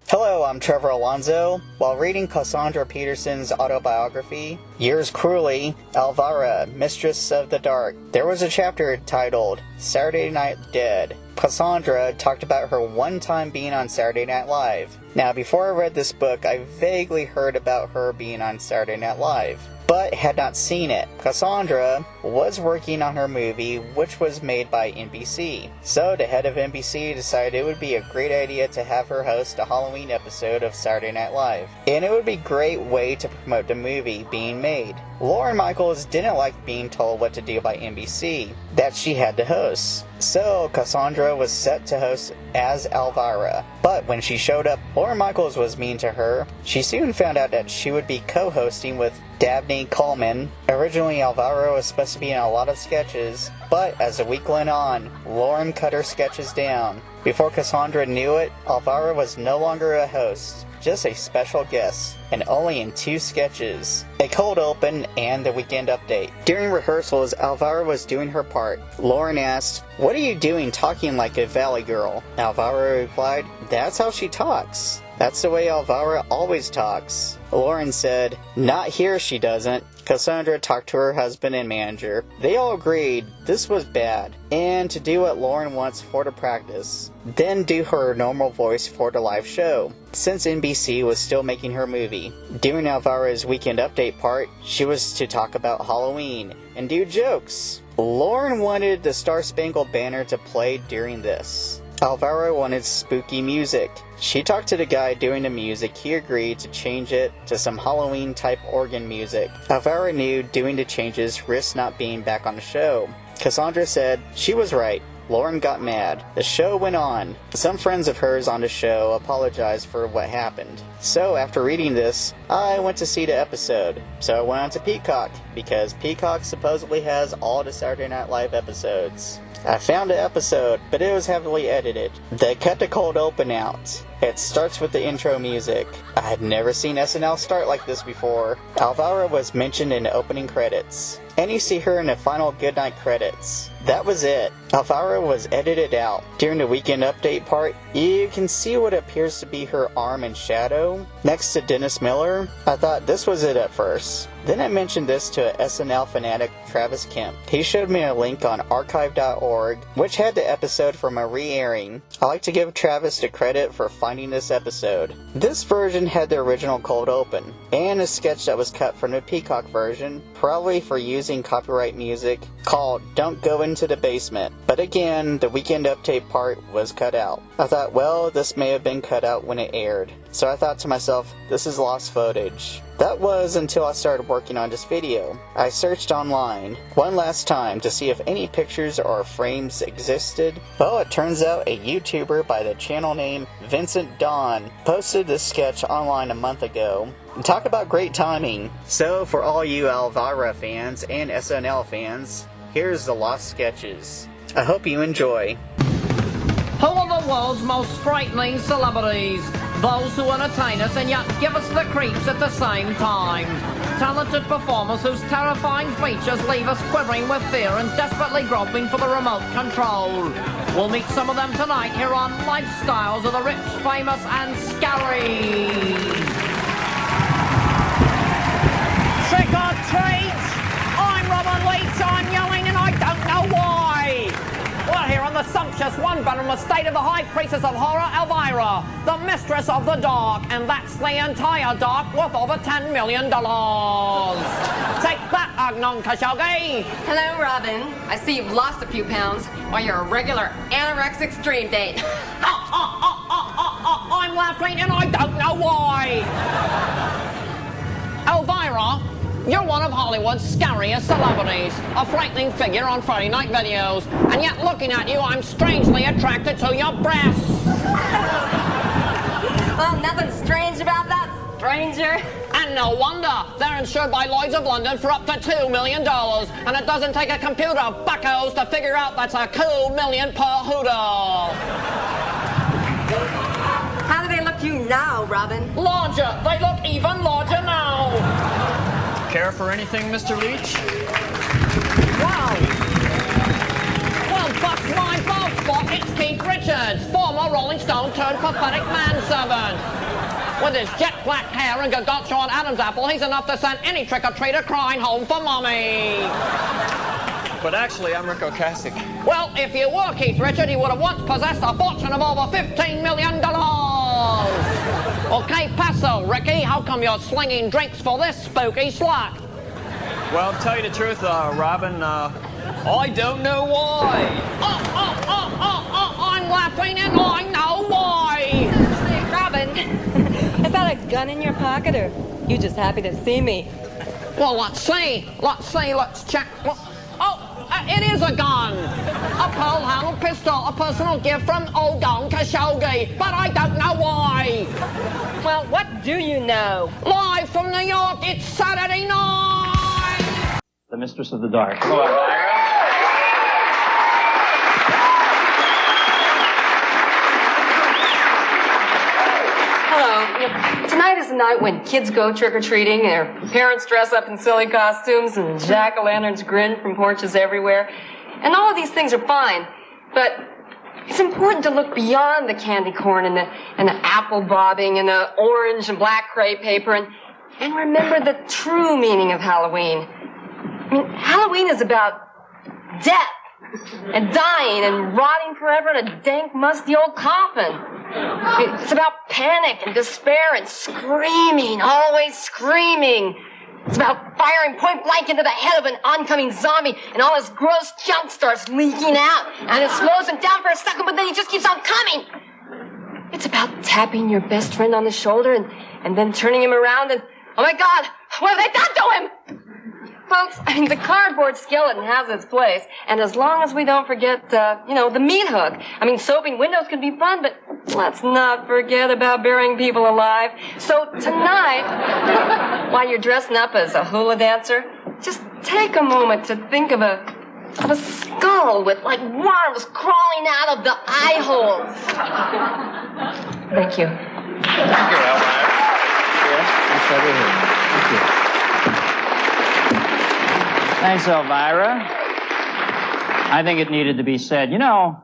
Hello, I'm Trevor Alonzo. While reading Cassandra Peterson's autobiography, Yours Cruelly, Elvira, Mistress of the Dark, there was a chapter titled Saturday Night Dead. Cassandra talked about her one time being on Saturday Night Live. Now, before I read this book, I vaguely heard about her being on Saturday Night Live, but had not seen it. Cassandra was working on her movie, which was made by NBC. So the head of NBC decided it would be a great idea to have her host a Halloween episode of Saturday Night Live. And it would be a great way to promote the movie being made. Lauren Michaels didn't like being told what to do by NBC, that she had to host. So Cassandra was set to host as Elvira. But when she showed up, Lauren Michaels was mean to her. She soon found out that she would be co-hosting with Dabney Coleman. Originally, Elvira was supposed to be in a lot of sketches, but as the week went on, Lauren cut her sketches down. Before Cassandra knew it, Elvira was no longer a host, just a special guest, and only in 2 sketches, a cold open and the weekend update. During rehearsals, Elvira was doing her part. Lauren asked, "What are you doing talking like a valley girl?" Elvira replied, "That's how she talks. That's the way Elvira always talks." Lauren said, "Not here she doesn't." Cassandra talked to her husband and manager. They all agreed this was bad, and to do what Lauren wants for the practice, then do her normal voice for the live show, since NBC was still making her movie. During Elvira's weekend update part, she was to talk about Halloween and do jokes. Lauren wanted the Star Spangled Banner to play during this. Elvira wanted spooky music. She talked to the guy doing the music. He agreed to change it to some Halloween-type organ music. Elvira knew doing the changes risked not being back on the show. Cassandra said she was right. Lauren got mad. The show went on. Some friends of hers on the show apologized for what happened. So after reading this, I went to see the episode. So I went on to Peacock, because Peacock supposedly has all the Saturday Night Live episodes. I found the episode, but it was heavily edited. They cut the cold open out. It starts with the intro music. I had never seen SNL start like this before. Elvira was mentioned in the opening credits, and you see her in the final goodnight credits. That was it. Elvira was edited out. During the weekend update part, you can see what appears to be her arm in shadow next to Dennis Miller. I thought this was it at first. Then I mentioned this to a SNL fanatic, Travis Kemp. He showed me a link on archive.org, which had the episode from a re-airing. I like to give Travis the credit for finding this episode. This version had the original cold open, and a sketch that was cut from the Peacock version, probably for using copyright music, called Don't Go Into the Basement. But again, the weekend update part was cut out. I thought, well, this may have been cut out when it aired. So I thought to myself, this is lost footage. That was until I started working on this video. I searched online one last time to see if any pictures or frames existed. Well, it turns out a YouTuber by the channel name Vincent Dawn posted this sketch online a month ago. Talk about great timing. So for all you Elvira fans and SNL fans, here's the lost sketches. I hope you enjoy. Who are the world's most frightening celebrities? Those who entertain us and yet give us the creeps at the same time. Talented performers whose terrifying features leave us quivering with fear and desperately groping for the remote control. We'll meet some of them tonight here on Lifestyles of the Rich, Famous and Scary. Trick or treat! I'm Robin Leach, I'm yelling and I don't know why! We're here on the sumptuous one-bedroom estate of the High Priestess of Horror, Elvira, the Mistress of the Dark, and that's the entire dark worth over $10 million. Take that, Agnon Khashoggi! Hello, Robin. I see you've lost a few pounds while you're a regular anorexic stream date. I'm laughing and I don't know why! Elvira, you're one of Hollywood's scariest celebrities, a frightening figure on Friday night videos, and yet looking at you, I'm strangely attracted to your breasts. Well, nothing strange about that, stranger. And no wonder. They're insured by Lloyd's of London for up to $2 million, and it doesn't take a computer buckos to figure out that's a cool million per hoodoo. How do they look to you now, Robin? Larger. They look even larger now. Care for anything, Mr. Leach? Wow. Well, Well, bust my bald spot, it's Keith Richards, former Rolling Stone turned pathetic manservant. With his jet black hair and gargantuan Adam's apple, he's enough to send any trick-or-treater crying home for mommy. But actually, I'm Rick Ocasek. Well, if you were Keith Richards, you would have once possessed a fortune of over $15 million. Okay, paso, Ricky. How come you're slinging drinks for this spooky slut? Well, to tell you the truth, Robin, I don't know why. I'm laughing and I know why. Hey, Robin, is that a gun in your pocket, or you just happy to see me? Well, let's see. Let's check. It is a gun. A pearl-handled pistol, a personal gift from old Don Khashoggi, but I don't know why. Well, what do you know? Live from New York, it's Saturday night. The Mistress of the Dark. Hello. Tonight is the night when kids go trick-or-treating, their parents dress up in silly costumes, and jack-o'-lanterns grin from porches everywhere. And all of these things are fine, but it's important to look beyond the candy corn and the apple bobbing and the orange and black crepe paper and remember the true meaning of Halloween. I mean, Halloween is about death and dying and rotting forever in a dank, musty old coffin. It's about panic and despair and screaming, always screaming. It's about firing point blank into the head of an oncoming zombie and all his gross junk starts leaking out and it slows him down for a second, but then he just keeps on coming. It's about tapping your best friend on the shoulder and then turning him around and, oh my God, what have they done to him? Folks, I mean, the cardboard skeleton has its place, and as long as we don't forget, the meat hook. I mean, soaping windows can be fun, but let's not forget about burying people alive. So tonight, while you're dressing up as a hula dancer, just take a moment to think of a skull with, like, worms crawling out of the eye holes. Thank you. Thank you, Elvira. Yes, that's over here. Thank you. Thanks, Elvira. I think it needed to be said. You know,